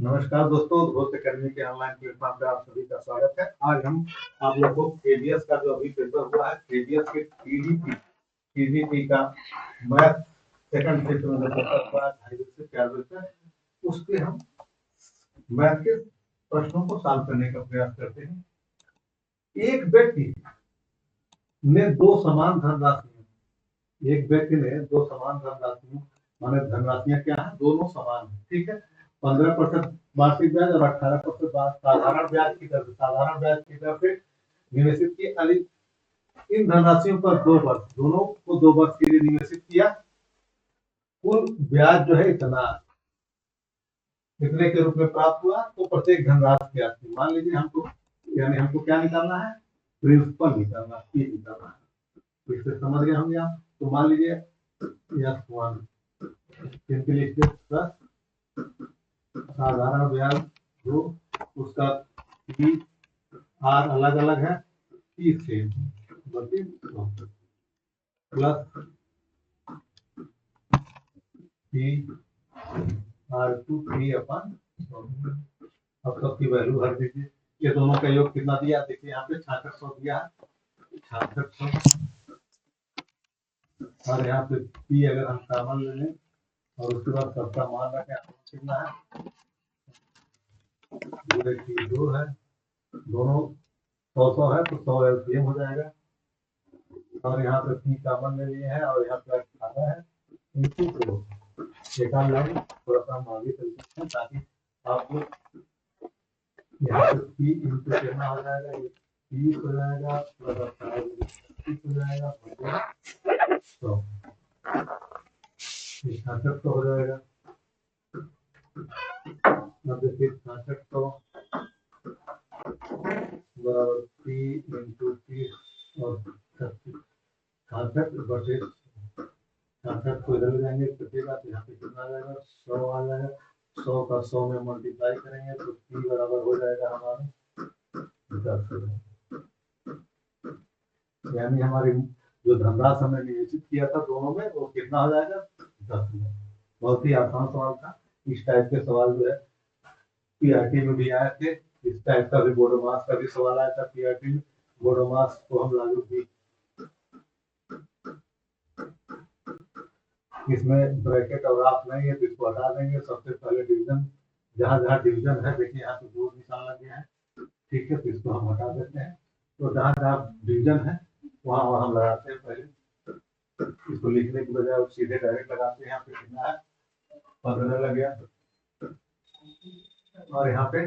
नमस्कार दोस्तों, घोष अकेडमी के ऑनलाइन प्लेटफॉर्म पे आप सभी का स्वागत है। आज हम आप लोग को केडीएस का जो अभी पेपर हुआ है, केडीएस के टीजीटी का मैथ सेकंड सेक्शन में जो पेपर हुआ है 2:30 से 4 बजे तक, उसके हम मैथ के प्रश्नों को सॉल्व करने का प्रयास करते हैं। एक व्यक्ति ने दो समान धनराशियों माने धनराशियां क्या है, दोनों समान है, ठीक है। 15% वार्षिक ब्याज और 18% साधारण ब्याज की दर से निवेशित की। इन धनराशियों पर 2 वर्ष, दोनों को 2 वर्ष के लिए निवेशित किया। कुल ब्याज जो है इतने के रूप में प्राप्त हुआ। तो प्रत्येक धनराशि क्या थी, मान लीजिए हमको क्या निकालना है, प्रिंसिपल निकालना है। इससे समझ गए होंगे आप। तो मान लीजिए F1 साधारण ब्याज जो उसका पी आर अलग अलग है, P same plus P R to P upon. अब सबकी वैल्यू भर दीजिए। ये दोनों का योग कितना दिया, देखिए यहाँ पे 6600 दिया है, 6600। और यहाँ पे पी अगर हम कॉमन ले लें और उसके बाद सबका मान रखें, कितना है, पी 2 है, दोनों 100 है तो 100 एलसीएम हो जाएगा। और यहाँ पे पी कॉमन ले लिए हैं और यहाँ पे 18 है इनटू 2। एक लाइन थोड़ा सा हम आगे चल सकते हैं ताकि आपको यहाँ पे पी इंटू कितना हो जाएगा, ये 30 हो जाएगा प्लस 18 हो जाएगा 100, 6600 हो जाएगा। अब देखिए 6600 बराबर पी इंटू 30 और 66 बटे 66 को इधर ले जाएंगे कटेगा तो यहाँ पे कितना आ जाएगा, 100 आ जाएगा। 100 का 100 में मल्टीप्लाई करेंगे तो पी बराबर हो जाएगा हमारे 10। यानी हमारी जो धनराशि हमने निवेशित किया था दोनों में, वो कितना हो जाएगा, 10 में। बहुत ही आसान सवाल था। इस टाइप के सवाल जो है पीआरटी में भी आए थे। इस टाइप का भी बोडोमास का भी सवाल आया था पीआरटी में। बोडोमास को हम लागू भी इसमें ब्रैकेट और आप नहीं है तो इसको हटा देंगे। सबसे पहले डिवीजन, जहां जहां डिवीजन है देखिए यहाँ पे 2 निशान लगे हैं, ठीक है, तो इसको हम हटा देते हैं। तो जहां जहां डिवीजन है वहां हम लगाते हैं। पहले इसको लिखने की बजाय सीधे डायरेक्ट लगाते हैं। यहाँ पे कितना है, 15 लग गया। और यहाँ पे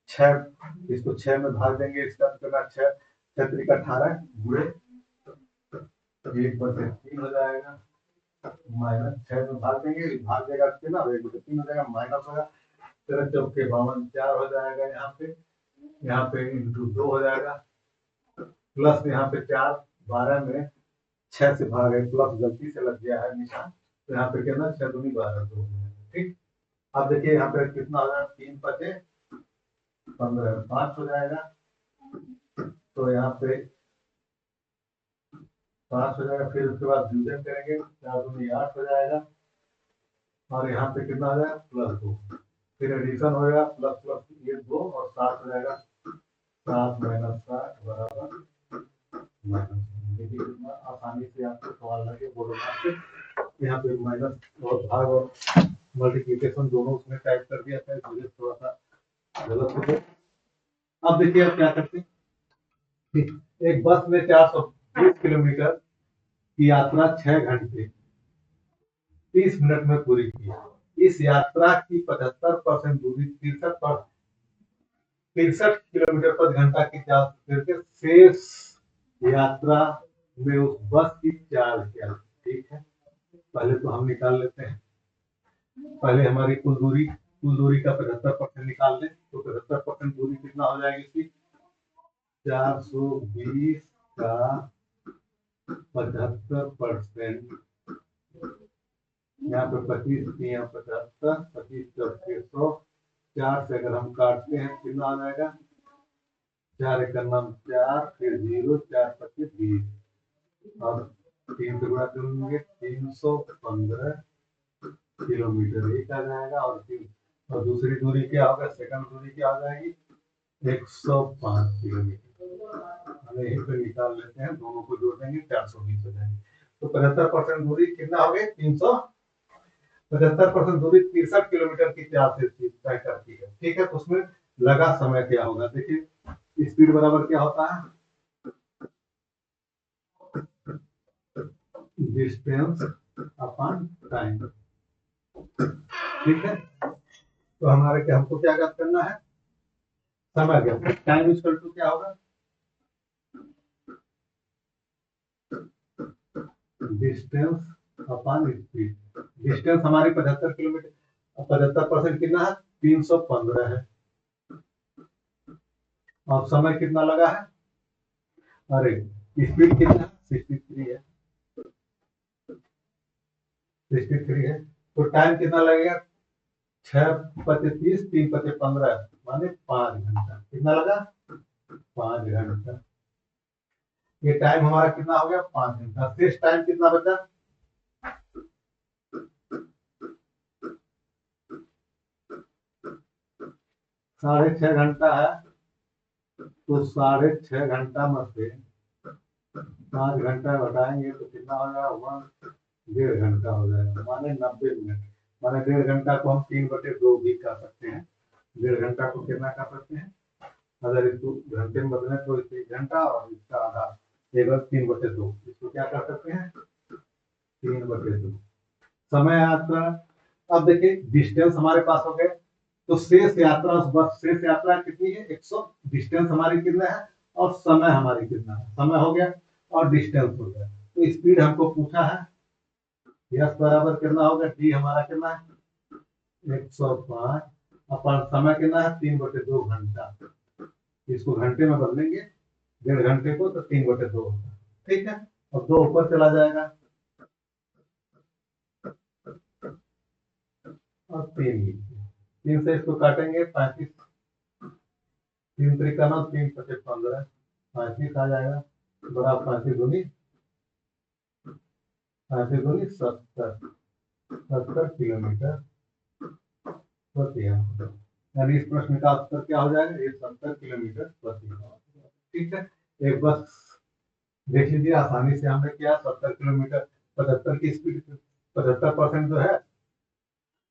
6, इसको 6 में भाग देंगे। इसका कितना, 6 3 18 गुणे 1/3 हो जाएगा, माइनस 6 में भाग देंगे, भाग देगा कितना, 1/3 हो जाएगा, माइनस होगा 13 चौके 52 4 हो जाएगा। यहाँ पे इंटू 2 हो जाएगा, प्लस यहाँ पे 4 12 में 6 से भागे, प्लस गलती से लग गया है निशान, तो यहाँ पे कितना, 6 दूनी 12 2 हो जाएगा, ठीक। अब देखिए यहाँ पे कितना हो जाएगा, 3 5 15 5 हो जाएगा। तो यहाँ पे 5 हो जाएगा। फिर उसके बाद डिवीजन करेंगे, 4 दूनी 8 हो जाएगा। और यहाँ पे कितना हो जाएगा, प्लस 2। फिर एडिशन होगा, प्लस प्लस ये 2 और 7 हो जाएगा। 7 माइनस 7 बराबर माइनस। देखिए कितना आसानी से आपको सवाल लगे बोलो से। यहाँ पे माइनस और भाग और मल्टीप्लिकेशन दोनों उसमें टाइप कर दिया था, इसलिए थोड़ा सा गलत हो गया। अब देखिए आप क्या करते हैं, एक बस में 420 किलोमीटर की यात्रा 6 घंटे 30 मिनट में पूरी की। इस यात्रा की 75% दूरी 63 किलोमीटर प्रति घंटा की करके शेष यात्रा में उस बस की चार्ज क्या, ठीक है। पहले तो हम निकाल लेते हैं। पहले हमारी कुल दूरी का 75% निकाल लें तो 75% दूरी कितना हो जाएगी इसकी, 420 का 75%। यहाँ पे 25 यहाँ 75, 25 चौके 100, 4 से अगर हम काटते हैं कितना आ जाएगा, 4 1 4, फिर 0 4 25 20 और 3 से गुणा करेंगे 315 किलोमीटर एक आ जाएगा। और फिर और दूसरी दूरी क्या होगा, सेकंड दूरी क्या आ जाएगी, 105 किलोमीटर। हम यही पे निकाल लेते हैं, दोनों को जोड़ देंगे 420 हो जाएंगे। तो 75% दूरी कितना हो गई, 375% दूरी 63 किलोमीटर की चाल से तय करती है। ठीक है, तो उसमें लगा समय क्या होगा, देखिए स्पीड बराबर क्या होता है, डिस्टेंस अपॉन टाइम। ठीक है, तो हमारे क्या, हमको क्या ज्ञात करना है, समय ज्ञात। टाइम इक्वल टू क्या होगा, डिस्टेंस अपॉन स्पीड। डिस्टेंस हमारी 75 किलोमीटर, 75% कितना है, 315 है। और समय कितना लगा है, अरे स्पीड कितना है, 63 है, 63 है। तो टाइम कितना लगेगा, 6 × 25 3 × 15 माने 5 घंटा। कितना लगा, 5 घंटा। ये टाइम हमारा कितना हो गया, 5 घंटा। शेष टाइम कितना बचा, 6.5 घंटा है। तो 6.5 घंटा में से 5 घंटा घटाएंगे तो कितना हो जाएगा, 1.5 घंटा हो जाएगा, माने 90 मिनट। माने 1.5 घंटा को हम 3/2 भी कर सकते हैं। 1.5 घंटा को कितना कर सकते हैं, अगर इसको घंटे में बदले तो इसे 1 घंटा और इसका आधा, 3/2। इसको क्या कर सकते हैं, 3/2। समय आपका, अब देखिए डिस्टेंस हमारे पास हो गए, तो शेष यात्रा, उस बस शेष यात्रा कितनी है, 100। डिस्टेंस हमारी कितना है और समय हमारी कितना है, समय हो गया और डिस्टेंस हो गया। तो स्पीड हमको पूछा है, यस बराबर कितना होगा, डी हमारा कितना है, 105 अपन समय कितना है, 3/2 घंटा। इसको घंटे में बदलेंगे, 1.5 घंटे को, तो 3/2 होगा। ठीक है, और 2 ऊपर चला जाएगा और 3 नीचे। 3 से इसको काटेंगे, 35, 3 × 3 = 3 × 15, 35 आ जाएगा। बड़ा 35×2 35×2 70, 70 किलोमीटर प्रति घंटा। यानी इस प्रश्न का उत्तर क्या हो जाएगा, ये 70 किलोमीटर प्रति घंटा। ठीक है, एक बस देख लीजिए, आसानी से हमने किया, 70 किलोमीटर, 75 की स्पीड, 75% जो है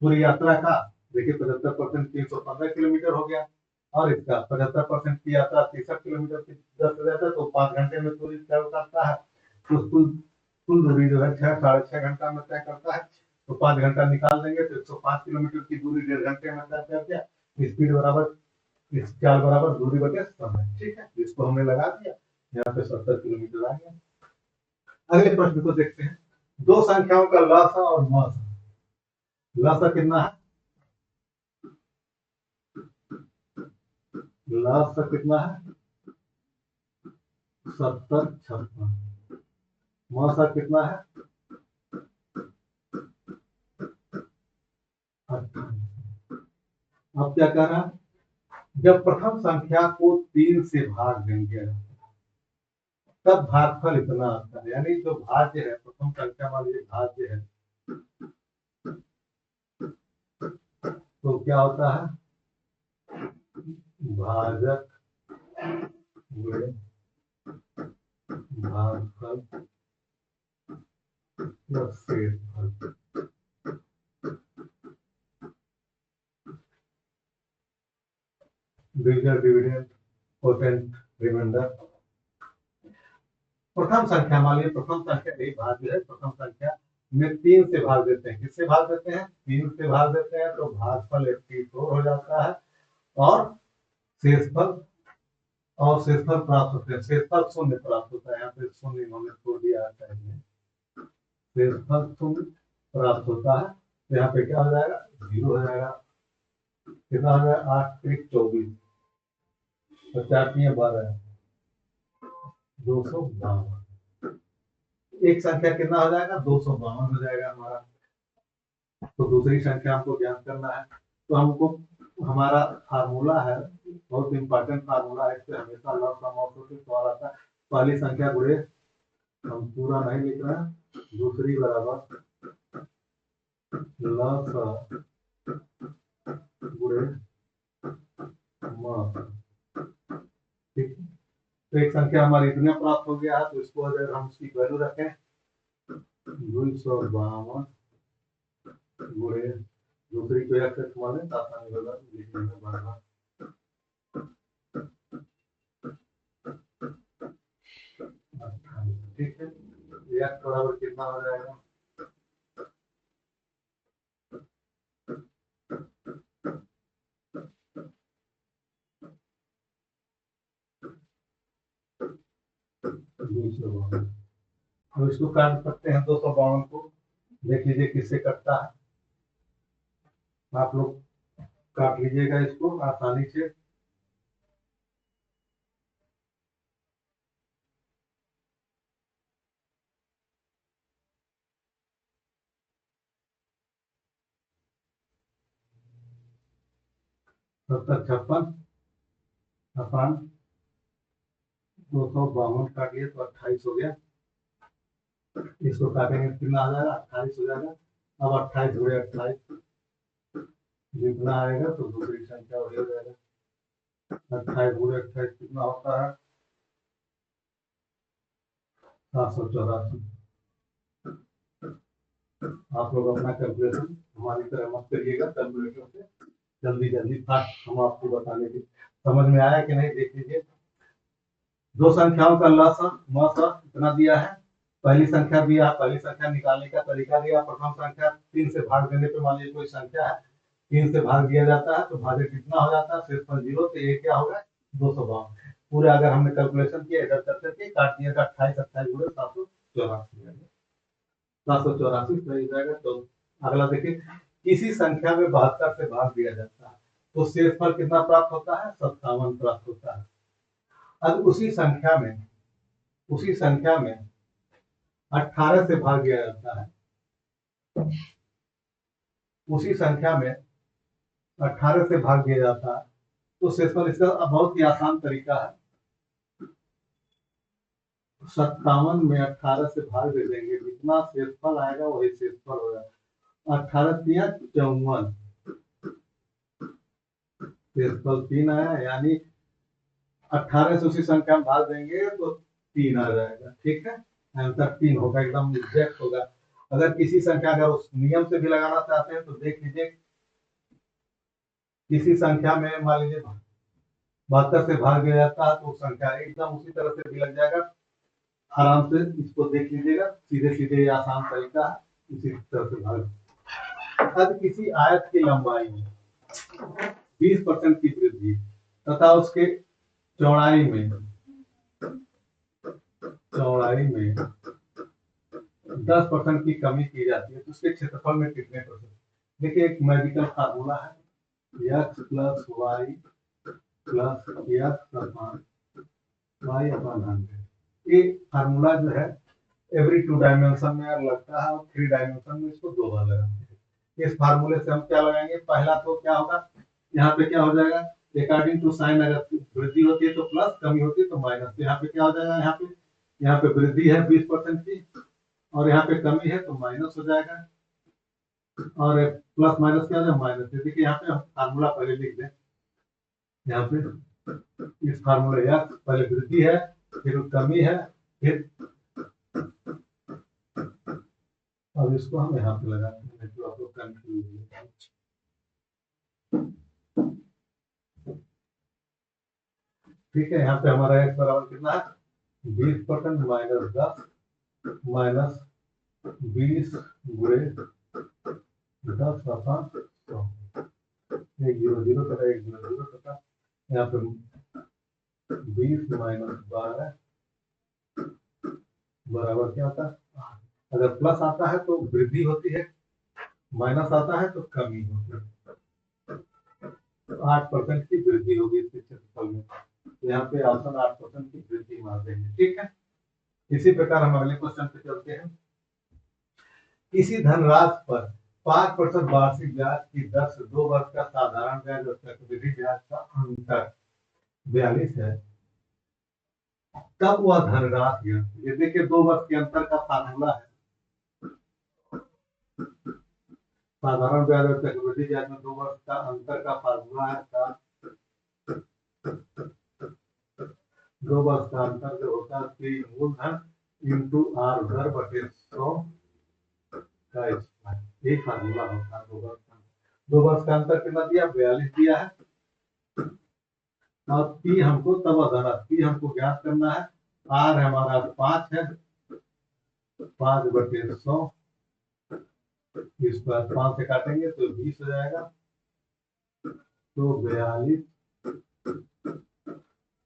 पूरी यात्रा का, देखिए 75% 315 किलोमीटर हो गया। और इसका 75% की यात्रा 63 किलोमीटर की दर से रहता है, तो 5 घंटे में पूरी तय करता है। तो कुल कुल दूरी जो है 6 × 6.5 घंटा में तय करता है। तो 5 घंटा निकाल देंगे तो 105 किलोमीटर की दूरी 1.5 घंटे में तय कर दिया। स्पीड बराबर, इस चाल बराबर दूरी बटे समय। ठीक है, इसको हमने लगा दिया, यहाँ पे 70 किलोमीटर आ गया। अगले प्रश्न को देखते हैं, दो संख्याओं का लसा और मसा। लसा कितना है, लसा कितना है, 70 56। मसा कितना है, 28। अब क्या कह रहा है, जब प्रथम संख्या को 3 से भाग देंगे तब भागफल इतना आता है। यानी जो भाज्य है, प्रथम संख्या वाली भाज्य है, तो क्या होता है, भाजक गुणे भागफल प्लस शेषफल। डिविजन, डिविडेंड, पोटेंट, रिमाइंडर। प्रथम संख्या मान लीजिए, प्रथम संख्या एक भाज्य है, प्रथम संख्या में 3 से भाग देते हैं। किससे भाग देते हैं, 3 से भाग देते हैं, तो भागफल 84 हो जाता है। और शेषफल, और शेषफल प्राप्त होते हैं, शेषफल 0 प्राप्त होता है। यहाँ पे 0 इन्होंने छोड़ दिया है, शेषफल 0 प्राप्त होता है। तो यहाँ पे क्या हो जाएगा, 0 हो जाएगा। कितना हो जाएगा, 8 × 3 = 24, 50 × 12 252। एक संख्या कितना हो जाएगा, 252 हो जाएगा हमारा। तो दूसरी संख्या हमको ज्ञात करना है, तो हमको, हमारा फार्मूला है, बहुत इंपॉर्टेंट फार्मूला है, इससे हमेशा लॉग सम ऑफ से सवाल आता है। पहली संख्या गुणे, हम पूरा नहीं लिख रहे हैं, दूसरी बराबर लॉग तो एक संख्या हमारी इतना प्राप्त हो गया है, तो इसको अगर हम उसकी वैल्यू रखें 252 गुणे दूसरी को एक से घुमा दें तो आसानी होगा लिखने में बार बार। ठीक है, x बराबर कितना हो जाएगा? हम इसको काट सकते हैं 252 को। देख लीजिए किससे कटता है, आप लोग काट लीजिएगा इसको आसानी से। सत्तर छप्पन अपान 252 काट लिए तो 28 हो गया। इसको काटेंगे कितना आ जाएगा? 28 हो जाएगा। अब 28 गुणे 28 जितना आएगा तो दूसरी संख्या वही हो जाएगा। 28 गुणे 28 कितना होता है? 784। आप लोग अपना कैलकुलेशन हमारी तरह मत करिएगा, कैलकुलेटर से जल्दी जल्दी फास्ट हम आपको बताने की। समझ में आया कि नहीं? देख लीजिए, दो संख्याओं का लसा इतना दिया है। पहली संख्या दिया, पहली संख्या निकालने का तरीका दिया। प्रथम संख्या 3 से भाग देने पे मान लीजिए कोई संख्या है, 3 से भाग दिया जाता है तो भागे कितना हो जाता है? सिर्फ 0 से ये क्या होगा? 252। पूरे अगर हमने कैलकुलेशन किया इधर कर करके काट दिया था 28 28 गुणे 784 784 सही जाएगा। तो अगला देखिए, किसी संख्या में 72 से भाग दिया जाता है तो शेषफल कितना प्राप्त होता है? 57 प्राप्त होता है। अब उसी संख्या में 18 से भाग दिया जाता है, उसी संख्या में 18 से भाग दिया जाता है तो शेषफल इसका बहुत ही आसान तरीका है। 57 में 18 से भाग दे देंगे, जितना शेषफल आएगा वही शेषफल होगा। 18 तिया 54, शेषफल 3 आया, यानी 18 से उसी संख्या में भाग देंगे तो 3 आ जाएगा। ठीक है, आंसर 3 होगा, एकदम एग्जैक्ट होगा। अगर किसी संख्या अगर उस नियम से भी लगाना चाहते हैं तो देख लीजिए, किसी संख्या में मान लीजिए 72 से भाग दिया जाता है तो संख्या एकदम उसी तरह से भी लग जाएगा। आराम से इसको देख लीजिएगा, सीधे सीधे आसान तरीका है, इसी तरह से भाग। अब किसी आयत की लंबाई में 20% की वृद्धि तथा उसके चौड़ाई में 10% की कमी की जाती है तो उसके क्षेत्रफल में कितने परसेंट? देखिए, एक मैजिकल फार्मूला है, x plus Y plus X upon Y upon 100। ये फार्मूला जो है एवरी 2 डायमेंशन में लगता है और 3 डायमेंशन में इसको 2 बार लगाते हैं। इस फार्मूले से हम क्या लगाएंगे? पहला तो क्या होगा, यहाँ पे क्या हो जाएगा? अकॉर्डिंग टू साइन अगर वृद्धि होती है तो प्लस, कमी होती है तो माइनस। यहाँ पे क्या हो जाएगा? यहाँ पे वृद्धि है 20% की और यहाँ पे कमी है तो माइनस हो जाएगा। और प्लस माइनस क्या हो जाएगा? माइनस। देखिए यहाँ पे हम फार्मूला पहले लिख दें। यहाँ पे इस फार्मूले या पहले वृद्धि है, फिर कमी है, फिर अब इसको हम यहाँ पे लगाते हैं तो आप लोग कंफ्यूज हो। ठीक है, यहाँ पे हमारा x बराबर कितना है? 20% माइनस 10 माइनस 20 गुणे 10 अपान 100। 1 0 0 तथा 1 0 0 तथा यहाँ पे 20 माइनस 12 बराबर क्या होता है? अगर प्लस आता है तो वृद्धि होती है, माइनस आता है तो कमी होती है। तो 8% की वृद्धि होगी इसके क्षेत्रफल में। यहाँ पे ऑप्शन 8% की वृद्धि मार देंगे। ठीक है, इसी प्रकार हम अगले क्वेश्चन पे चलते हैं। किसी धनराशि पर 5% वार्षिक ब्याज की दर से 2 वर्ष का साधारण ब्याज और चक्रवृद्धि ब्याज का अंतर 42 है, तब वह धनराशि, ये देखिए 2 वर्ष के अंतर का फार्मूला है। साधारण ब्याज और चक्रवृद्धि ब्याज में 2 वर्ष का अंतर का फार्मूला है दो वर्ष का अंतर जो होता है पी मूलधन इंटू आर घर बटे 100 का स्क्वायर, यही फार्मूला होता है 2 वर्ष का। 2 वर्ष का अंतर कितना दिया, 42 दिया है। और पी हमको तब बताना, पी हमको ज्ञात करना है। आर हमारा 5 है, 5 बटे 100 स्क्वायर, 5 से काटेंगे तो 20 हो जाएगा। तो 42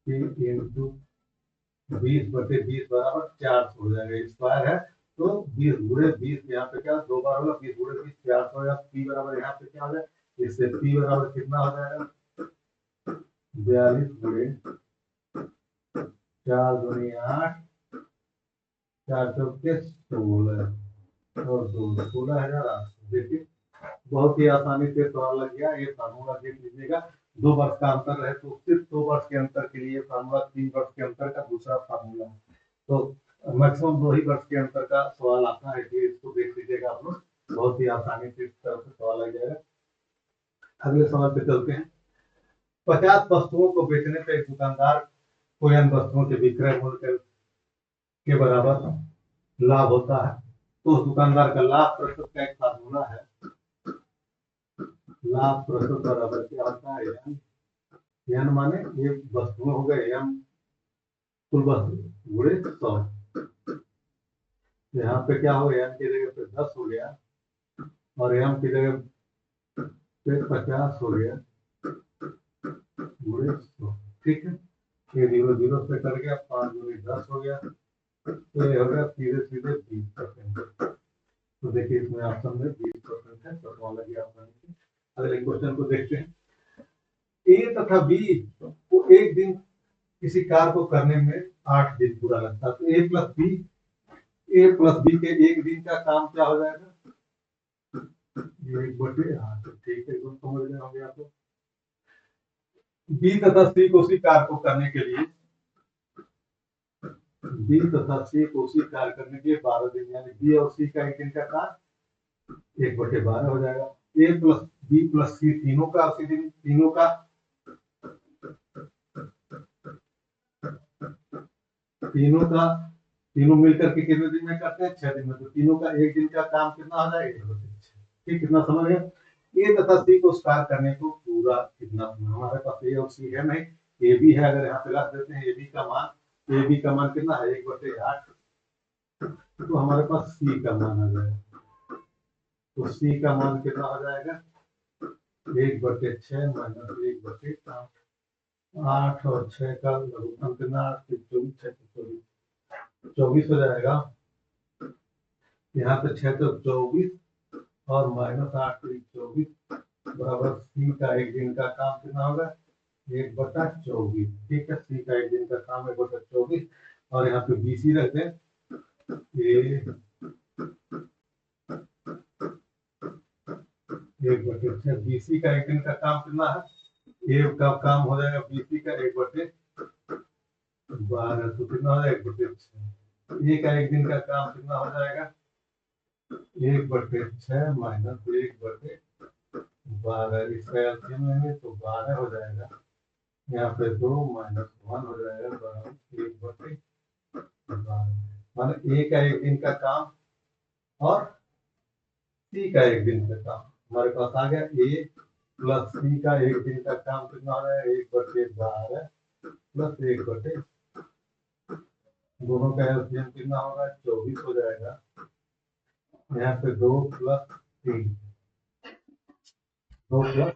इंटू 20 बटे 20 बराबर 400 हो जाएगा। स्क्वायर है तो 20 गुणे 20, यहाँ पे क्या 2 बार होगा, 20 गुणे 20 400 हो जाएगा। पी बराबर यहाँ पे क्या हो जाएगा, इससे पी बराबर कितना हो जाएगा, 42 गुणे 4 गुणे 8, 4 चौके 16 और 2 16,800। देखिए बहुत ही आसानी से सवाल लग गया। ये फार्मूला देख लीजिएगा, 2 वर्ष का अंतर है तो सिर्फ 2 वर्ष के अंतर के लिए फार्मूला, 3 वर्ष के अंतर का दूसरा फार्मूला। तो मैक्सिमम 2 ही वर्ष के अंतर का सवाल आता है, इसलिए इसको देख लीजिएगा आप लोग, बहुत ही आसानी से इस तरह से सवाल लग जाएगा। अगले सवाल पे चलते हैं। 50 वस्तुओं को बेचने पर एक दुकानदार को इन वस्तुओं के विक्रय मूल्य के बराबर लाभ होता है, तो उस दुकानदार का लाभ प्रतिशत का एक फार्मूला है। लाभ प्रतिशत बराबर क्या होता है, एन माने ये वस्तुएं हो गए, एम कुल वस्तु गुणे 100। यहाँ पे क्या हो, एम की जगह पे 10 हो गया और एम की जगह पे 50 हो गया गुणे 100। ठीक है, ये 0 0 से कर गया, 5 गुणे 10 हो गया, तो ये हो गया सीधे सीधे 20%। तो देखिए इसमें ऑप्शन में 20% है, तो सवाल लगी आसानी से। अगले क्वेश्चन को देखते हैं। ए तथा बी को एक दिन किसी कार्य को करने में 8 दिन पूरा लगता है, तो ए प्लस बी के एक दिन का काम क्या हो जाएगा, 1/8। ठीक है, समझ गए होंगे आप लोग। बी तथा सी को उसी कार्य को करने के लिए, बी तथा सी को उसी कार्य करने के लिए 12 दिन, यानी बी और सी का एक दिन का कार्य 1/12 हो जाएगा। ए प्लस बी प्लस सी तीनों का उसी दिन, तीनों मिलकर के कितने दिन में करते हैं, 6 दिन में, तो तीनों का एक दिन का काम कितना हो जाएगा, 1/6। ठीक, कितना समझ गए। ए तथा सी को कार्य करने को पूरा कितना, हमारे पास ए और सी है नहीं, ए बी है, अगर यहाँ पे रख देते हैं ए बी का मान कितना है, 1/8, तो हमारे पास सी का मान आ जाएगा। तो सी का मान कितना हो जाएगा, 1/6 माइनस 1/8, 8 और 6 का लघुगणक कितना, 24 हो जाएगा। यहाँ पे 6 तो 24 और माइनस 8 तो 24 बराबर सी का एक दिन का काम कितना होगा, 1/24। ठीक है, सी का एक दिन का काम 1/24 और यहाँ पे बी सी रखते हैं, ये 1/6। बी सी का एक दिन का काम कितना है, ए का काम हो जाएगा बी सी का 1/12, तो कितना हो जाएगा 1/6। ए का एक दिन का काम कितना हो जाएगा, 1/6 माइनस 1/12, इसका एलसीएम लेंगे तो 12 हो जाएगा। यहाँ पे 2 माइनस 1 हो जाएगा बराबर 1/12। माने ए का एक दिन का काम और सी का एक दिन का काम हमारे पास आ गया। ए प्लस सी का एक दिन का काम कितना हो जाएगा, 1/12 प्लस 1/, दोनों का एलसीएम कितना होगा, 24 हो जाएगा। यहाँ पे 2 प्लस 3, 2 प्लस,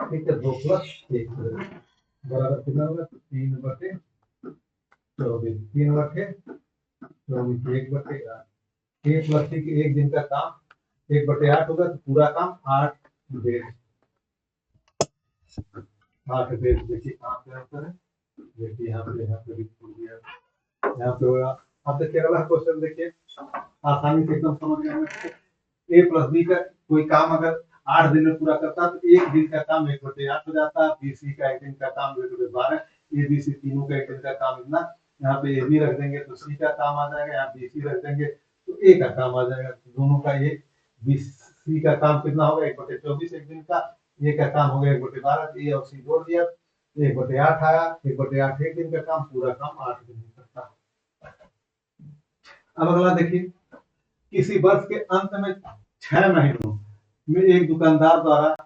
ठीक है, 2 प्लस 1 बराबर कितना होगा, 3/24, 3/24, 1/8। ए प्लस सी के एक दिन का काम 1/8 होगा, तो पूरा काम 8 डेज। देखिए कहाँ पे आंसर है, देखिए यहाँ पे भी पूछ दिया, यहाँ पे होगा। अब देखिए अगला क्वेश्चन, देखिए आसानी से एकदम समझ गए। ए प्लस बी का कोई काम अगर 8 दिन में पूरा करता है तो एक दिन का काम 1/8 हो जाता है। बी सी का एक दिन का काम 1/12, ए बी सी तीनों का एक दिन का काम इतना, यहाँ पे ए बी रख देंगे तो सी का काम आ जाएगा, यहाँ बी सी रख देंगे तो ए का काम आ जाएगा। दोनों का एक, बी सी का काम कितना होगा, 1/24 एक दिन का, ए का काम हो गया 1/12, ए और सी जोड़ दिया 1/8 आया, 1/8 एक दिन का काम, पूरा काम 8 दिन में करता है। अब अगला देखिए, किसी वर्ष के अंत में 6 महीनों में एक दुकानदार द्वारा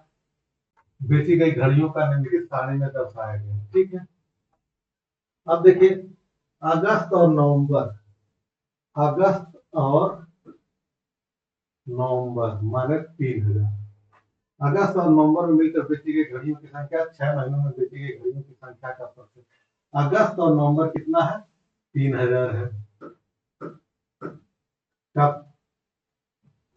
बेची गई घड़ियों का निम्नलिखित सारणी में दर्शाया गया। ठीक है, अब देखिए, अगस्त और नवंबर, अगस्त और नवंबर माने 3000। अगस्त और नवंबर में मिलकर बेची गई घड़ियों की संख्या 6 महीनों में बेची गई घड़ियों की संख्या का प्रतिशत। अगस्त और नवंबर कितना है? 3000 है। तब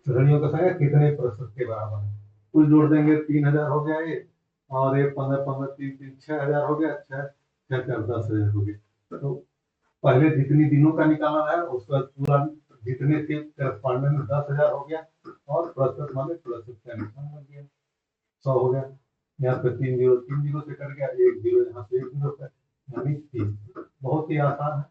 घड़ियों का संख्या कितने प्रतिशत के बराबर है? कुल जोड़ देंगे, 3000 हो गया ये, और ये 15 15 3 3 6000 हो गया, 6 6 4 10,000 हो गया। तो पहले जितनी दिनों का निकालना है उसका पूरा जितने के करस्पॉन्डेंट में 10,000 हो गया, और प्रतिशत माने प्रतिशत का निशान लग गया, 100 हो गया। यहाँ पे 3 जीरो 3 जीरो से कट गया, 1 जीरो यहाँ से 1 जीरो से, यानी 3। बहुत ही आसान है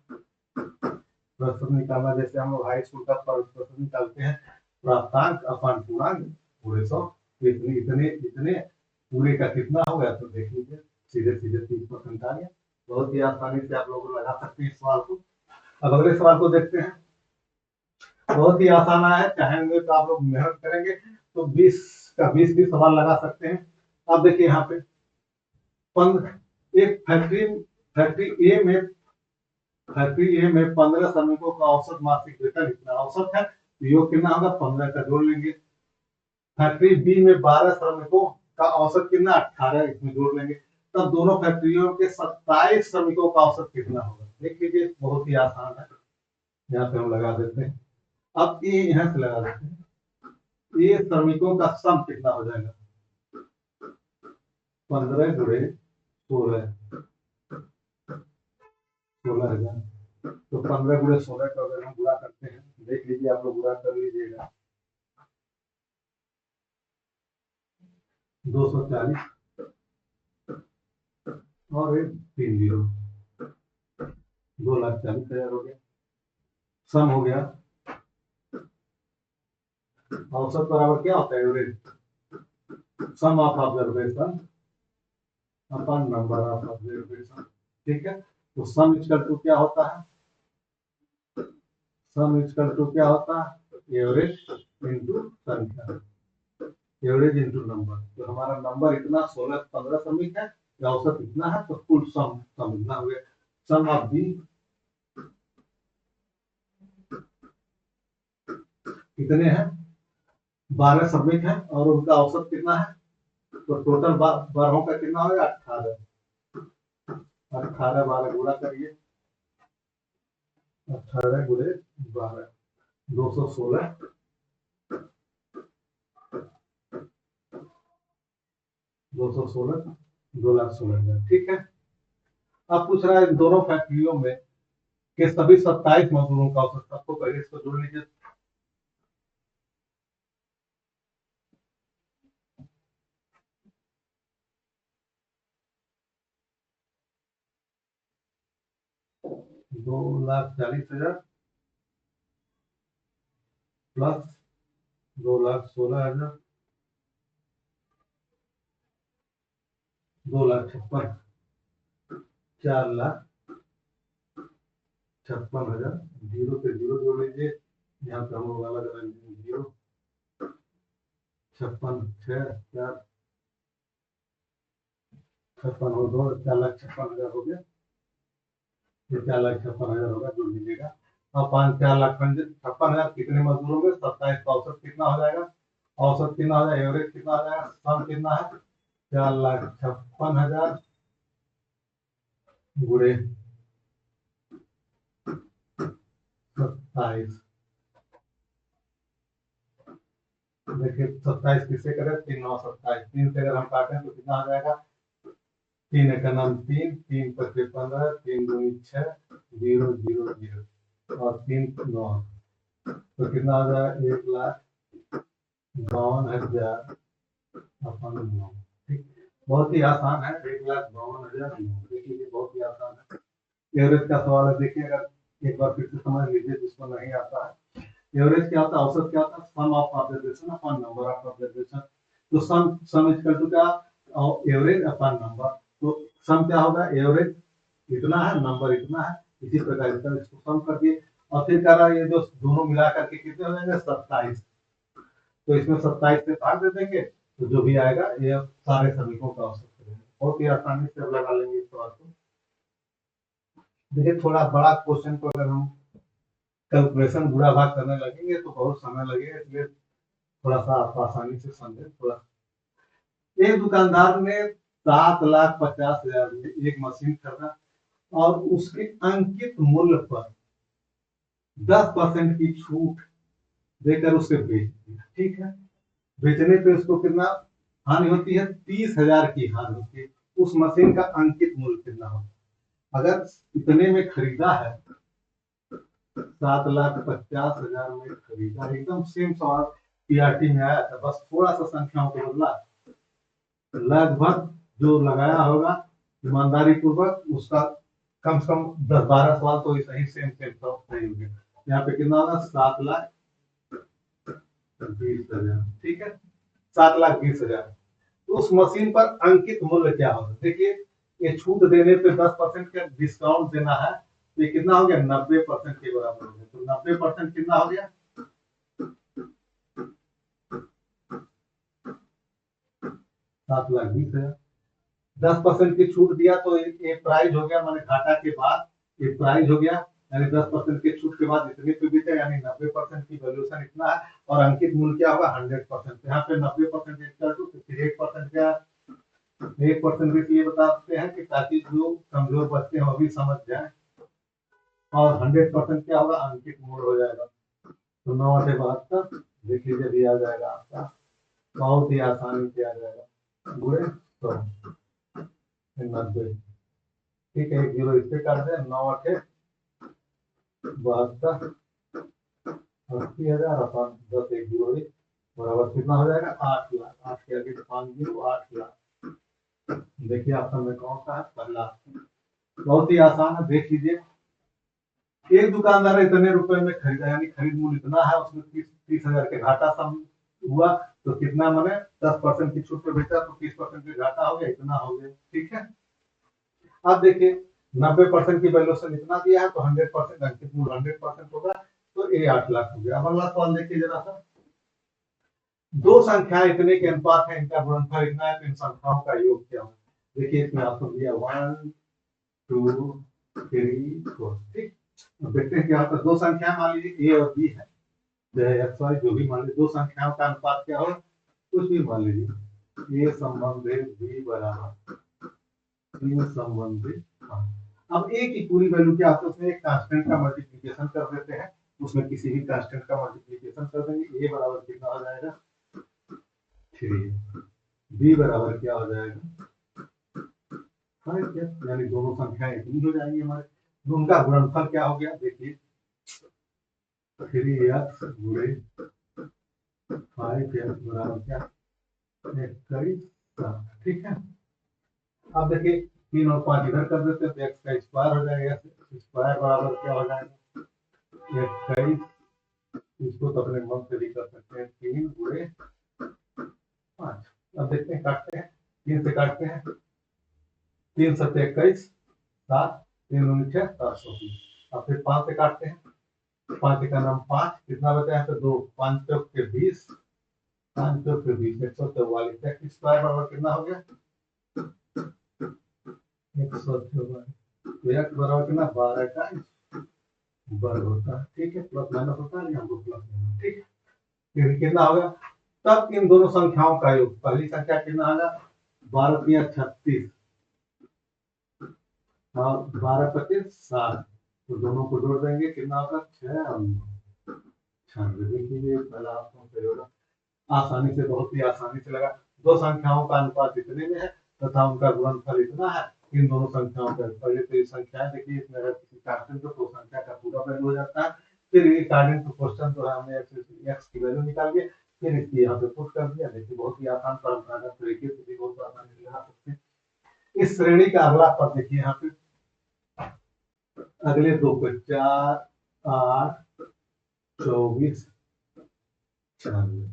प्रतिशत निकालना। जैसे हम लोग हाई स्कूल का प्रतिशत निकालते हैं, प्राप्तांक अपन पूर्णांक पूरे 100, इतने इतने इतने पूरे का कितना होगा, तो देख लीजिए, सीधे सीधे 30% आ गया। बहुत ही आसानी से आप लोग लगा सकते हैं इस सवाल को। अब अगले सवाल को देखते हैं, बहुत ही आसान है, चाहेंगे तो आप लोग मेहनत करेंगे तो 20 का 20 भी सवाल लगा सकते हैं। अब देखिए यहाँ पे एक फैक्ट्री ए में 15 श्रमिकों का औसत मासिक वेतन इतना औसत है, तो योग कितना होगा, 15 का जोड़ लेंगे। फैक्ट्री बी में 12 श्रमिकों का औसत कितना, 18, इसमें जोड़ लेंगे। तब दोनों फैक्ट्रियों के 27 श्रमिकों का औसत कितना होगा? देख लीजिए, बहुत ही आसान है, यहाँ पे हम लगा देते हैं। अब ये यहाँ से लगा देते हैं, ये श्रमिकों का सम कितना हो जाएगा, 15 गुणे 16, 16,000। तो 15 गुणे 16 का अगर हम गुणा करते हैं, देख लीजिए, आप लोग गुणा कर लीजिएगा, 240 और 3 जीरो, 2,40,000 हो गया। सम हो गया, औसत बराबर क्या होता है, average, sum of observation upon number of observation. ठीक है, तो सम इक्वल टू क्या होता है, सम इक्वल टू क्या होता है, एवरेज इंटू संख्या, एवरेज इंटू नंबर। तो हमारा नंबर इतना 16 15 श्रमिक है, औसत इतना है, तो कुल सम इतना हो गया। सम ऑफ बी कितने हैं, 12 श्रमिक है, और उनका औसत कितना है, तो टोटल 12 का कितना होगा, 18, 18 12 गुणा करिए, 18 गुणे 12, 216, 216, 2,16,000। ठीक है, अब पूछ रहा है दोनों फैक्ट्रियों में के सभी 27 मजदूरों का औसत, सबको पहले इसको जोड़ लीजिए। दो 2,40,000 प्लस 2,16,000, 2,56,000, 4,56,000, जीरो से जीरो जोड़ लीजिए, यहाँ पे हम लोग अलग अलग जीरो, 56 6 4 56 और 2 4,56,000 हो गया, ये 4,56,000 होगा, जोड़ लीजिएगा। अब 4,56,000 कितने मजदूरों में 27 का औसत कितना हो जाएगा, औसत कितना हो जाएगा, एवरेज कितना हो जाएगा, सम कितना है, 4,56,000 गुणे 27। देखिए 27 किससे करें, 3 9 27, 3 से अगर हम काटें तो कितना आ जाएगा, 3 का नाम 3, 3 पच्चीस 15, 3 दूनी 6, 0 0 0 और 3 9, तो कितना आ जाएगा, 1,52,000 अपन 9। ठीक, बहुत ही आसान है, 1,52,000 देखिए, बहुत ही आसान है। एवरेज का सवाल है, देखिए अगर एक बार फिर से समझ लीजिए जिसको नहीं आता है। एवरेज क्या होता है, औसत क्या होता है, sum of observation upon number of observation. तो सम इक्वल टू क्या, एवरेज अपॉन नंबर। तो सम क्या होगा, एवरेज इतना है, नंबर इतना है, इसी प्रकार इसको सम कर दिए और फिर कह रहा है ये जो दोनों मिला करके कितने हो जाएंगे 27। तो इसमें 27 से भाग दे देंगे तो जो भी आएगा ये सारे समीकों का औसत करेंगे। बहुत ही आसानी से अब लगा लेंगे इस सवाल को। देखिए थोड़ा बड़ा क्वेश्चन को अगर हम कैलकुलेशन गुणा भाग करने लगेंगे तो बहुत समय लगेगा, इसलिए थोड़ा सा आप आसानी से समझे। थोड़ा एक दुकानदार ने 7,50,000 में एक मशीन खरीदा और उसके अंकित मूल्य पर 10% की छूट देकर उसे बेच दिया। ठीक है, बेचने पे उसको कितना हानि होती है, 30,000 की हानि होती है। उस मशीन का अंकित मूल्य कितना होगा? अगर इतने में खरीदा है, 7,50,000 में खरीदा, एकदम सेम सवाल पीआरटी में आया था, बस थोड़ा सा संख्याओं को बदला, लगभग जो लगाया होगा ईमानदारी पूर्वक उसका कम से कम 10-12 सवाल तो सही सेम सेम सही हो गया। यहाँ पे कितना होगा, 7,20,000। ठीक है, 7,20,000। तो उस मशीन पर अंकित मूल्य क्या होगा? देखिए ये छूट देने पे 10% का डिस्काउंट देना है, तो ये कितना हो गया, 90% के बराबर हो गया। तो 90% कितना हो गया, 7,20,000। 10% की छूट दिया तो ये प्राइस हो गया, माने घाटा के बाद ये प्राइस हो गया, यानी 10% की छूट के बाद इतने पे बीते, यानी 90% की वैल्यूएशन इतना है। और अंकित मूल्य क्या होगा, 100%। यहाँ पे 90% इक्वल टू 1% क्या, 1% इसलिए बताते हैं कि ताकि जो कमजोर बच्चे हैं वो भी समझ जाए। और 100% क्या होगा, अंकित मूल्य हो जाएगा। तो 9/72 देख लीजिए भी आ जाएगा आपका, बहुत ही आसानी से आ जाएगा, गुणे 100 90। ठीक है, 1 जीरो इस पे काट दे, 9/8 72 80,000 अपन 10 1 जीरो बराबर कितना हो जाएगा, 8 लाख। 8 के आगे 5 जीरो 8 लाख। देखिए ऑप्शन में कौन सा है, पहला। बहुत ही आसान है, देख लीजिए। एक दुकानदार ने इतने रुपए में खरीदा, यानी खरीद मूल्य इतना है, उसमें 30,000 के घाटा सम हुआ, तो कितना मैंने 10% की छूट पे बेचा तो 30% के घाटा हो गया, इतना हो गया। ठीक है, अब देखिए 90% की वैल्यूएशन इतना दिया है, तो 100% अंकित मूल्य 100% होगा, तो ये 8 लाख हो गया। अब अगला सवाल देखिए जरा सा, दो संख्या इतने के अनुपात है, इनका गुणनफल इतना है, तो इन संख्याओं का योग क्या होगा? देखिए इसमें आपको दिया 1 2 3 4। ठीक, अब देखते हैं क्या होता है। दो संख्या मान लीजिए ए और बी है, एक्स वाई जो भी मान लीजिए, दो संख्याओं का अनुपात क्या हो, कुछ भी मान लीजिए, ए संबंधित बी बराबर तीन संबंधित। अब ए की पूरी वैल्यू क्या होता है, उसमें एक कांस्टेंट का मल्टीप्लिकेशन कर देते हैं, उसमें किसी भी कांस्टेंट का मल्टीप्लिकेशन कर देंगे। ए बराबर कितना हो जाएगा, 3। बी बराबर क्या हो जाएगा, 5। यानी दोनों संख्याएं इतनी हो जाएंगी हमारे, तो उनका गुणनफल क्या हो गया, देखिए 3x गुणे 5x बराबर क्या, 21। ठीक है, अब देखिए 3 और 5 इधर कर देते हैं तो x का स्क्वायर हो जाएगा, स्क्वायर बराबर क्या हो जाएगा, 21। इसको तो अपने मन से भी कर सकते हैं, 3 गुणे 5। अब देखते हैं, काटते हैं, 3 से काटते हैं, 3 7 21 7, 3 19 720। अब फिर 5 से काटते हैं, 5 का नाम 5, कितना बचा है, तो 2 5 चौक के 20, 5 चौक के 20 144। एक्स स्क्वायर बराबर कितना हो गया, 144। तो एक्स बराबर कितना, 12 का वर्ग होता है। ठीक है, प्लस माइनस होता है, हमको प्लस माइनस। ठीक है, फिर कितना होगा, तब इन दोनों संख्याओं का योग, पहली संख्या कितना होगा, 12 तिया 36 और 12 25 60, तो दोनों को जोड़ देंगे, कितना होगा, 6 और 96। देखिए पहला ऑप्शन सही होगा, आसानी से, बहुत ही आसानी से लगा। दो संख्याओं का अनुपात इतने में है तथा उनका गुणनफल इतना है, इन दोनों संख्याओं का। पहले तो ये संख्या देखिए, इसमें अगर किसी कांस्टेंट तो संख्या का पूरा वैल्यू हो जाता है, फिर अकॉर्डिंग टू क्वेश्चन जो है हमने एक्स की वैल्यू निकाल के फिर इसकी यहाँ पे पुट कर दिया। देखिए बहुत ही आसान परंपरागत तरीके से भी बहुत आसानी से लगा सकते हैं। इस श्रेणी का अगला पद देखिए यहाँ पे, अगले दो को 4 8 24 96,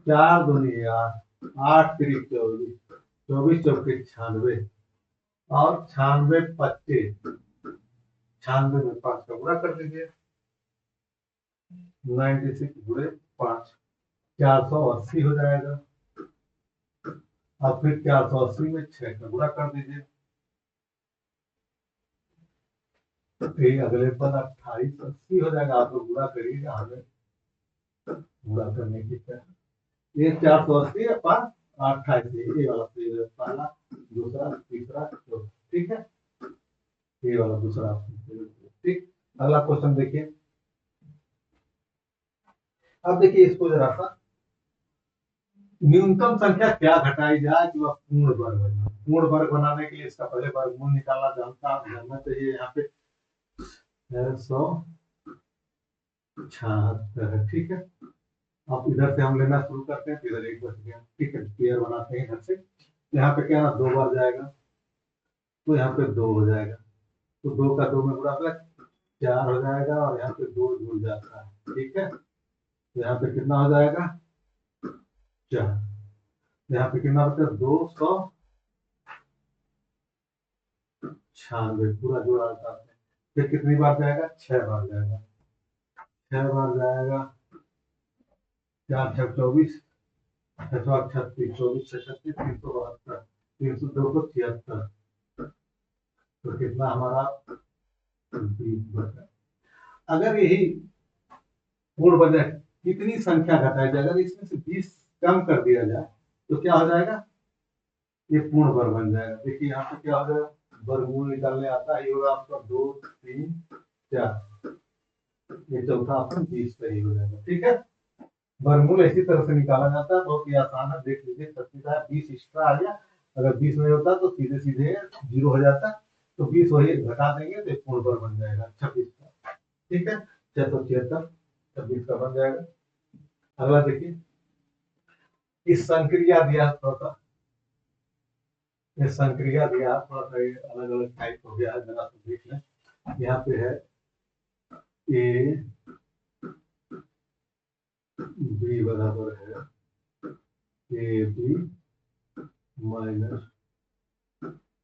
4 दूनी 8 8 3 24 24 चौके 96। और 96 पच्चे 96 में 5 का गुणा कर दीजिए। 96 गुणे 5 480 हो जाएगा। अब फिर 480 में 6 का गुणा कर दीजिए। तो फिर अगले पर 2880 हो जाएगा। आप लोग गुणा करिएगा, हमें गुणा करने की क्या ये 480 अपन 28 ये वाला पहला दूसरा तीसरा चौथा, ठीक है। ये वाला दूसरा ऑप्शन, ठीक। अगला क्वेश्चन देखिए। अब देखिए इसको जरा सा, न्यूनतम संख्या क्या घटाई जाए कि वह पूर्ण वर्ग बने। पूर्ण वर्ग बनाने के लिए इसका पहले वर्गमूल निकालना जानना चाहिए। यहाँ पे 676 है, ठीक है। अब इधर से हम लेना शुरू करते हैं, तो इधर एक बच गया, ठीक है। पेयर बनाते हैं इधर से। यहाँ पे क्या ना 2 बार जाएगा, तो यहाँ पे 2 हो जाएगा। तो 2 का 2 में गुणा कर 4 हो जाएगा, और यहाँ पे 2 जुड़ जाता है, ठीक है। तो यहाँ पे कितना हो जाएगा 4। यहाँ पे कितना बचा 296 पूरा जोड़ा जाता है। फिर कितनी बार जाएगा 6 बार जाएगा। 6 बार जाएगा, 4 6 24 6 36 24 6 36 372 300 तो कितना हमारा 20 बचा। अगर यही पूर्ण बजाय कितनी संख्या घटाई जाए, अगर इसमें से 20 कम कर दिया जाए तो क्या हो जाएगा, ये पूर्ण वर्ग बन जाएगा। देखिए यहाँ पे क्या हो जाएगा, वर्गमूल निकालने आता है, ये होगा आपका 2 3 4, ये चौथा ऑप्शन 20 सही हो जाएगा, ठीक है। वर्गमूल इसी तरह से निकाला जाता है, बहुत ही आसान है। देख लीजिए 20 एक्स्ट्रा आ गया, अगर 20 नहीं होता तो सीधे सीधे 0 हो जाता। तो 20 वही घटा देंगे तो पूर्ण वर्ग बन जाएगा 26 का, ठीक है। 676 26 का बन जाएगा। अगला देखिए, इस संक्रिया दिया थोड़ा सा, ये संक्रिया दिया थोड़ा सा अलग अलग टाइप हो गया है, जरा सा देख लें। यहाँ पे है ए बी बराबर है A B minus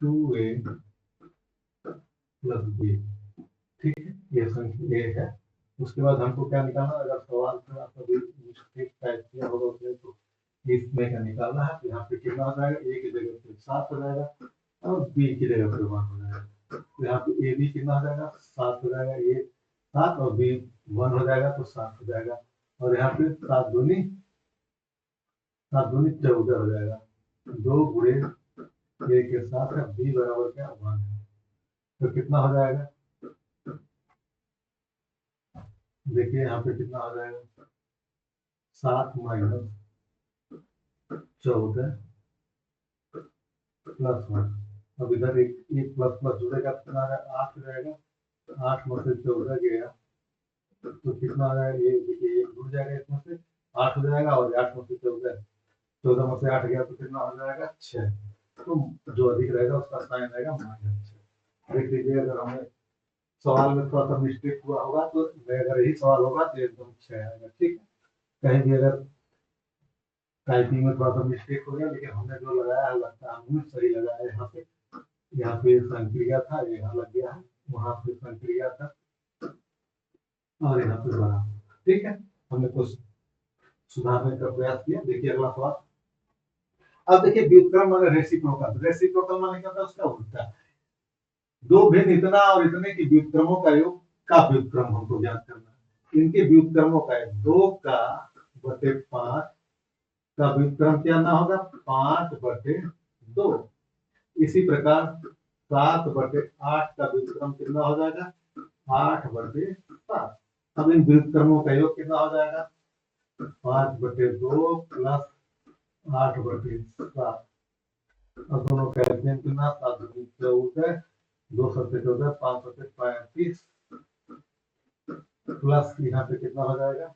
2a plus B, ठीक है। ये संख्या ए है। उसके बाद हमको क्या निकालना, अगर सवाल में आपको मिस्टेक टाइप किया होगा उसमें, तो इसमें का निकालना है। तो यहाँ पे कितना हो जाएगा, ए की जगह पे 7 हो जाएगा, और बी की जगह पे 1 हो जाएगा। तो यहाँ पे ए बी कितना हो जाएगा 7 हो जाएगा, ए 7 और बी 1 हो जाएगा, तो 7 हो जाएगा। और यहाँ पे 7 दूनी 14 हो जाएगा। 2 गुणे ए के साथ है, बी बराबर क्या 1 है। तो कितना हो जाएगा, देखिए यहाँ पे कितना हो जाएगा 7 माइनस 14 प्लस 1। अब इधर एक प्लस प्लस जुड़ेगा, कितना है 8 हो जाएगा। 8 में से 14 गया तो कितना आ जाएगा, ये देखिए एक जुड़ जाएगा, इसमें से 8 हो जाएगा, और 8 में से 14 में से 8 गया तो कितना हो जाएगा 6। तो जो अधिक रहेगा उसका साइन रहेगा -6। देख लीजिए, अगर हमें सवाल में थोड़ा सा मिस्टेक हुआ होगा, तो अगर यही सवाल होगा तो एकदम 6 आएगा, ठीक है। कहीं भी अगर टाइपिंग में थोड़ा सा मिस्टेक हो गया, लेकिन हमने जो लगाया है लगता है हमें सही लगा है। यहाँ पे संक्रिया था, यहाँ लग गया है, वहां पे संक्रिया था, और यहाँ पे बना, ठीक है। हमने कुछ सुधारने का प्रयास किया। देखिए अगला सवाल। अब देखिए व्युत्क्रम माने रेसिप्रोकल। रेसिप्रोकल माने क्या होता है, उसका उल्टा। दो भिन्न इतना और इतने की व्युत्क्रमों का योग का व्युत्क्रम हमको ज्ञात करना है। इनके व्युत्क्रमों का 2 का बटे 5 का व्युत्क्रम क्या ना होगा 5/2। इसी प्रकार 7/8 का व्युत्क्रम कितना हो जाएगा 8/7। अब इन व्युत्क्रमों का योग कितना हो जाएगा 5/2 प्लस 8/7। अब दोनों का एल्सियम कितना 7 दूनी 14, 2 7 14, 5 7 35 प्लस यहाँ पे कितना हो जाएगा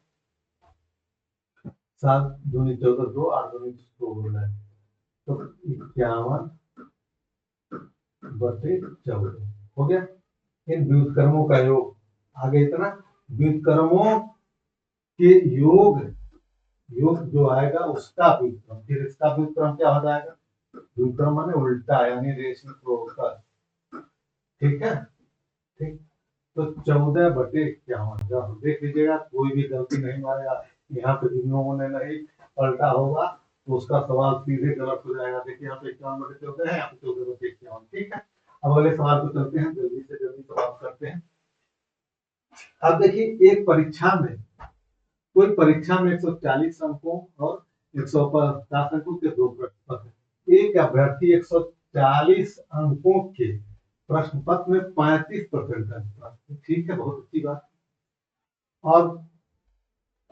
7 दूनी 14, 2 8 दूनी 16, तो 51/14 हो गया। इन व्युत्क्रमों का योग आगे इतना, व्युत्क्रमों के योग योग जो आएगा उसका व्युत्क्रम, फिर इसका व्युत्क्रम क्या हो जाएगा व्युत्क्रम माने उल्टा, यानी रेसिप्रोकल। ठीक है, ठीक। तो 14/51, जब देख लीजिएगा कोई भी गलती नहीं मारेगा, यहाँ पे जिन लोगों ने नहीं पलटा होगा तो उसका सवाल सीधे गलत हो जाएगा। देखिए यहाँ पे 51/14 है, यहाँ पे 14/51। ठीक है, अब अगले सवाल को चलते हैं, जल्दी से जल्दी सवाल करते हैं। अब देखिए एक परीक्षा में, कोई परीक्षा में 140 अंकों और 150 अंकों के दो प्रश्न पत्र, एक अभ्यर्थी 140 अंकों के प्रश्न पत्र में 35% अंक प्राप्त, ठीक है, बहुत अच्छी बात। और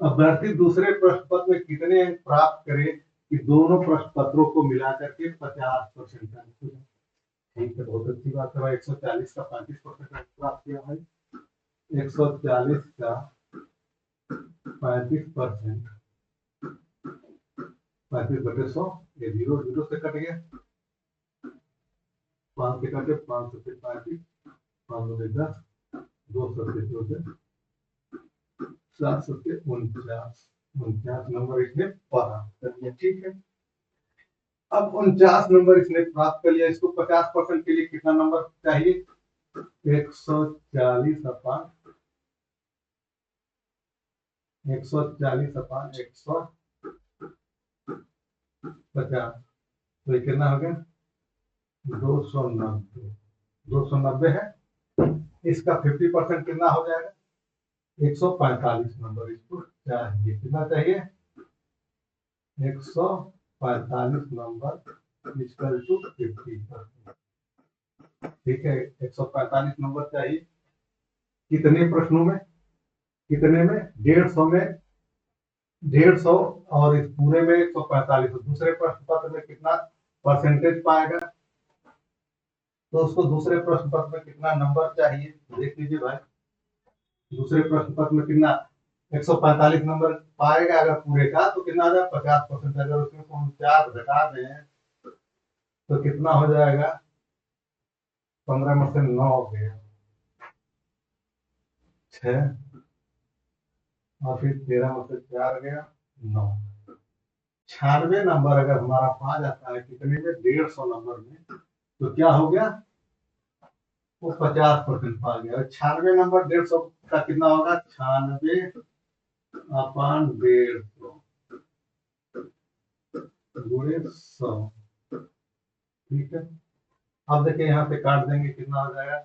अभ्यर्थी दूसरे प्रश्न पत्र में कितने अंक प्राप्त करे कि दोनों प्रश्न पत्रों को मिलाकर के 50% अंक हो जाए, ठीक है, बहुत अच्छी बात है भाई। 140 का 35% अंक प्राप्त किया भाई, 140 का 35%, 35/100, ये 0 0 से कट गया, 5 से कटे, 500 से 35, 5 से 10, 200 से 14, 700 से 49, 49 नंबर इसने प्राप्त कर लिया। ठीक है, अब 49 नंबर इसने प्राप्त कर लिया, इसको 50% के लिए कितना नंबर चाहिए? 140 अपान 150, तो ये कितना हो गया? 290, 290 है। इसका 50% कितना हो जाएगा? 145 नंबर इसको चाहिए। कितना चाहिए? 145 नंबर इक्वल टू 50%। ठीक है, 145 नंबर चाहिए। कितने प्रश्नों में? कितने में? 150 में, 150, और इस पूरे में 145। दूसरे प्रश्न पत्र में कितना परसेंटेज पाएगा? तो उसको दूसरे प्रश्न पत्र में कितना नंबर चाहिए, देख लीजिए भाई। दूसरे प्रश्न पत्र में कितना? 145 नंबर पाएगा अगर पूरे का, तो कितना आ जाएगा? 50%। अगर उसमें 49 घटा दें तो कितना हो जाएगा? 15 में से 9 हो गया, 6, और फिर 13 में से 4 गया, 9। 96 नंबर अगर हमारा पा जाता है, कितने में? 150 नंबर में, तो क्या हो गया? वो 50% पा गया। 96 नंबर 150 का कितना होगा? 96/150 गुणे 100। ठीक है, अब देखिए यहाँ पे काट देंगे, कितना हो जाएगा?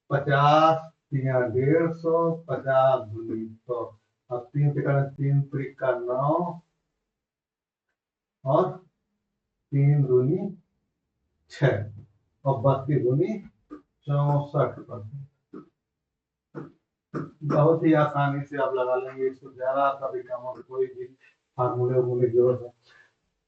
50 या 150, 50 दूनी 100, अब 3 से करें, 3 त्रिक का 9, और 3 दूनी 6, और 32 दूनी 64%। बहुत ही आसानी से आप लगा लेंगे इसको, जरा सा भी कम और कोई भी फार्मूले वूले की जरूरत है।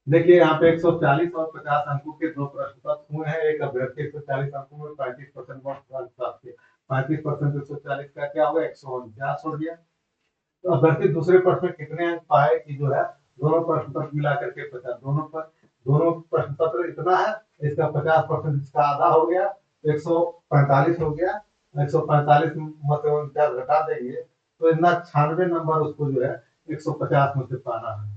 देखिए यहाँ पे 140 और 50 अंकों के दो प्रश्न पत्र हुए हैं। एक अभ्यर्थी 140 अंकों में 35% अंक प्राप्त किया, 35% 140 का क्या हुआ? 149 हो गया। तो अभ्यर्थी दूसरे प्रश्न में कितने अंक पाए कि जो है दोनों प्रश्न पत्र मिला करके 50, दोनों प्रश्न पत्र इतना है, इसका 50%, इसका आधा हो गया, 145 हो गया। 145 में से 49 घटा देंगे तो इतना 96 नंबर उसको जो है 150 में से पाना है।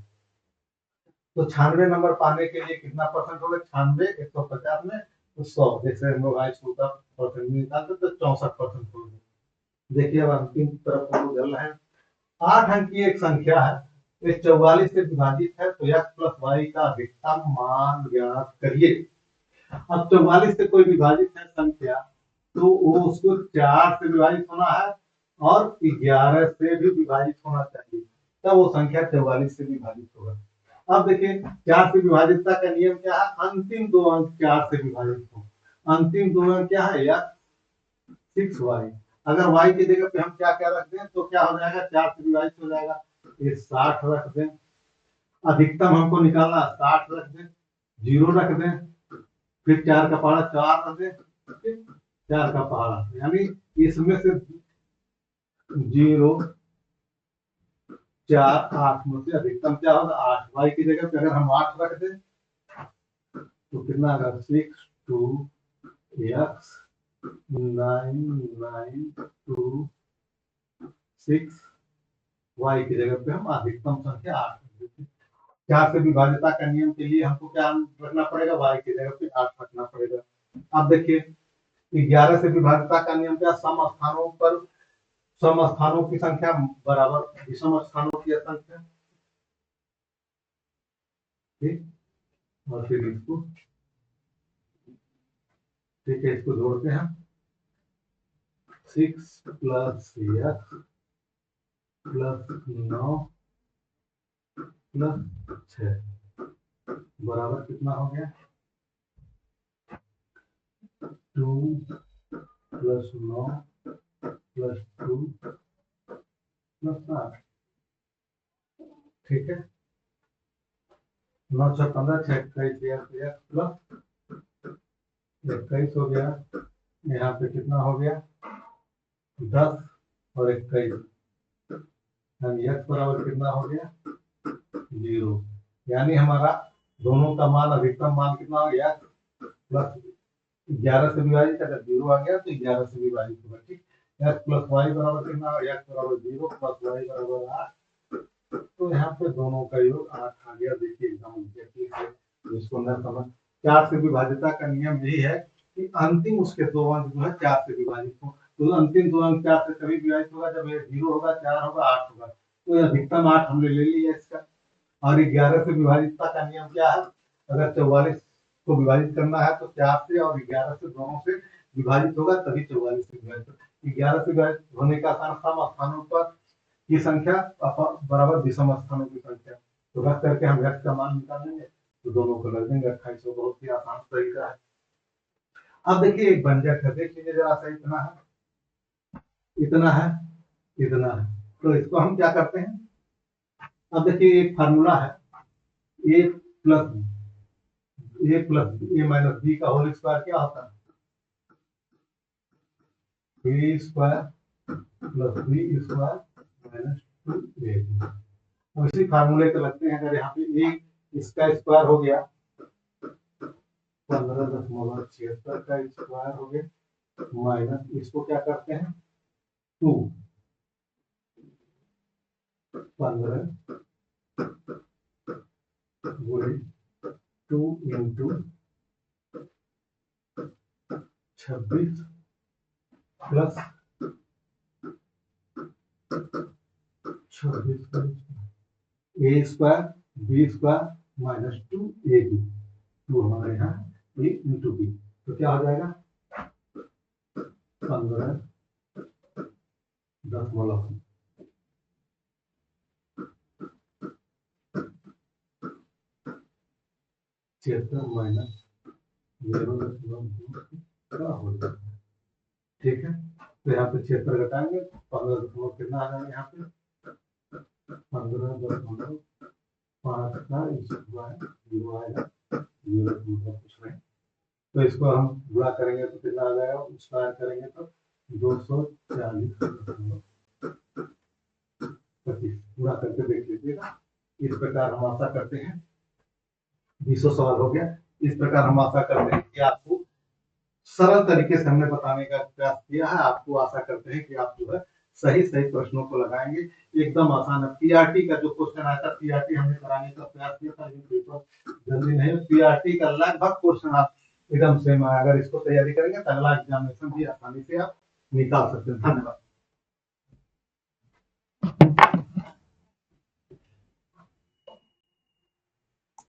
तो 96 नंबर पाने के लिए कितना परसेंट होगा? 96 150 में तो 100, जैसे हम लोग हाई स्कूल का परसेंट निकालते तो 64% हो गया। देखिए अब अंतिम तरफ हम लोग चल रहे हैं। 8 अंक की एक संख्या है, ये 44 से विभाजित है, तो x प्लस वाई का अधिकतम मान ज्ञात करिए। अब 44 से कोई विभाजित है संख्या, तो वो उसको 4 से विभाजित होना है और 11 से भी विभाजित होना चाहिए, तब वो संख्या 44 से विभाजित होगा। अब देखिए 4 से विभाजितता का नियम क्या है? अंतिम दो अंक 4 से विभाजित हो। अंतिम दो अंक क्या है? या 6y। अगर y की जगह पे हम क्या क्या रख दें तो क्या हो जाएगा? 4 से विभाजित हो जाएगा, ये 60 रख दें। अधिकतम हमको निकालना, 60 रख दें, 0 रख दें, फिर 4 का पहाड़ा 4 रख दें, 4 का पहाड़ा, यानी इसमें से 0, 4, 8 में से अधिकतम क्या होगा? 8। y की जगह पे अगर हम 8 रख दें तो कितना आएगा? 6 2 x 9 9 2 6, y की जगह पे हम अधिकतम संख्या 8 रख देते हैं। 4 से विभाज्यता का नियम के लिए हमको क्या रखना पड़ेगा, y की जगह पे 8 रखना पड़ेगा। अब देखिए 11 से विभाज्यता का नियम क्या, सम स्थानों की संख्या बराबर विषम स्थानों की संख्या, ठीक। और फिर इसको, ठीक है, इसको जोड़ते हैं 6 प्लस x प्लस 9 प्लस 6 बराबर कितना हो गया, 2 प्लस 9 प्लस 2 प्लस 8, ठीक है। 9 6 15 6 21 प्लस 21 हो गया, यहाँ पे कितना हो गया 10 और 21, यानी x बराबर कितना हो गया 0, यानी हमारा दोनों का मान अधिकतम मान कितना हो गया, प्लस 11 से विभाजित, अगर 0 आ गया तो 11 से विभाजित होगा, ठीक। x प्लस वाई बराबर कितना, x बराबर 0 प्लस वाई बराबर 8, तो यहाँ पे दोनों का योग 8 आ गया। देखिए एकदम एग्जैक्टली है, इसको न समझ। 4 से विभाज्यता का नियम यही है कि अंतिम उसके दो अंक जो है 4 से विभाजित हो, तो अंतिम दो अंक 4 से तभी विभाजित होगा जब ये 0 होगा, 4 होगा, 8 होगा, तो ये अधिकतम 8 हमने ले लिया इसका। और 11 से विभाजितता का नियम क्या है, अगर 44 को विभाजित करना है तो 4 से और 11 से दोनों से विभाजित होगा तभी 44 से विभाजित होगा। 11 से विभाजित होने का सम स्थानों पर की संख्या बराबर विषम स्थानों की संख्या, तो रख करके हम x का मान निकालेंगे तो दोनों को लग देंगे 2800, बहुत ही आसान तरीका है। अब देखिए एक व्यंजक है, देख लीजिए जरा सा, इतना है, इतना है, इतना है, तो इसको हम क्या करते हैं, अब देखिए एक फार्मूला है, A plus A minus B का होल स्क्वायर क्या होता है, A square plus B square minus 2ab। अब इसी फार्मूले के लगते हैं, अगर यहाँ पे ए इसका स्क्वायर हो गया 15.76 का स्क्वायर हो गया, माइनस इसको क्या करते हैं 2, 15 गुणे 2 into 26 plus 26 A square B square minus 2ab, 2 हमारे यहाँ ए इंटू बी, तो क्या हो जाएगा 15 दशमलव 76 माइनस 0.2 का हो जाएगा, ठीक है। तो यहाँ पे 76 घटाएंगे 15 दशमलव कितना आ जाएगा, यहाँ पे 15.5 का स्क्वायर 0 आएगा, 0 कुछ नहीं, तो इसको हम गुणा करेंगे तो कितना आ जाएगा, स्क्वायर करेंगे तो 240.25 गुणा करके देख लीजिएगा। इस प्रकार हम आशा करते हैं 20 सवाल हो गया। इस प्रकार हम आशा करते हैं कि आपको सरल तरीके से हमने बताने का प्रयास किया है, आपको आशा करते हैं कि आप जो है सही प्रश्नों को लगाएंगे, एकदम आसान है। पीआरटी का जो क्वेश्चन आया था, पीआरटी हमने कराने का प्रयास किया था, लेकिन पेपर जल्दी नहीं, पीआरटी का लगभग क्वेश्चन आप एकदम सेम है, अगर इसको तैयारी करेंगे तो अगला एग्जामिनेशन भी आसानी से आप निकाल सकते हैं। धन्यवाद।